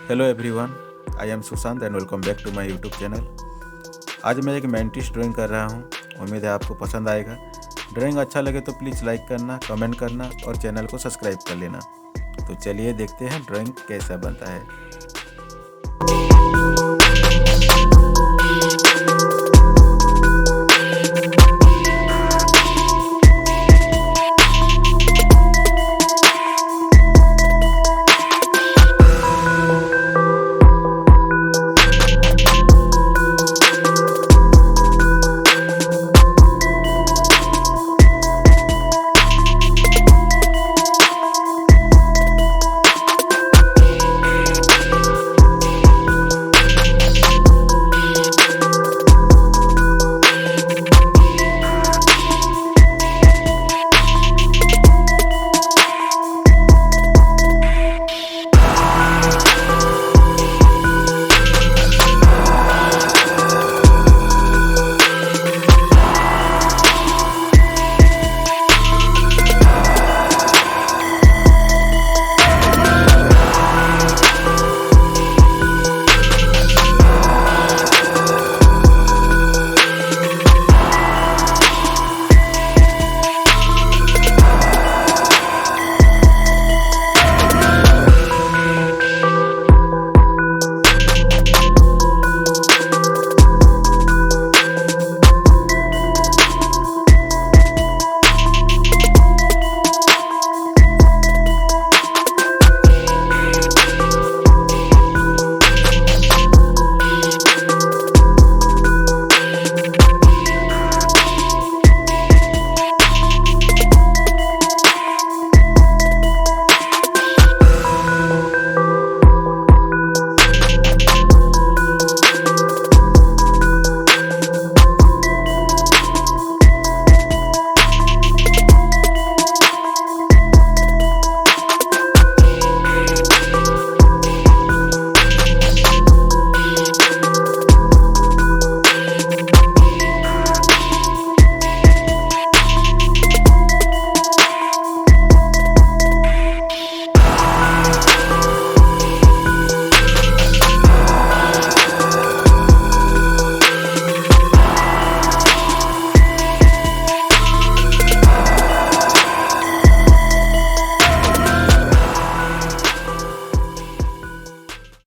Hello everyone, I am Sushant and welcome back to my YouTube channel. आज मैं एक mantis drawing कर रहा हूँ। उम्मीद है आपको पसंद आएगा। ड्राइंग अच्छा लगे तो प्लीज़ लाइक करना, कमेंट करना और चैनल को सब्सक्राइब कर लेना। तो चलिए देखते हैं ड्राइंग कैसा बनता है।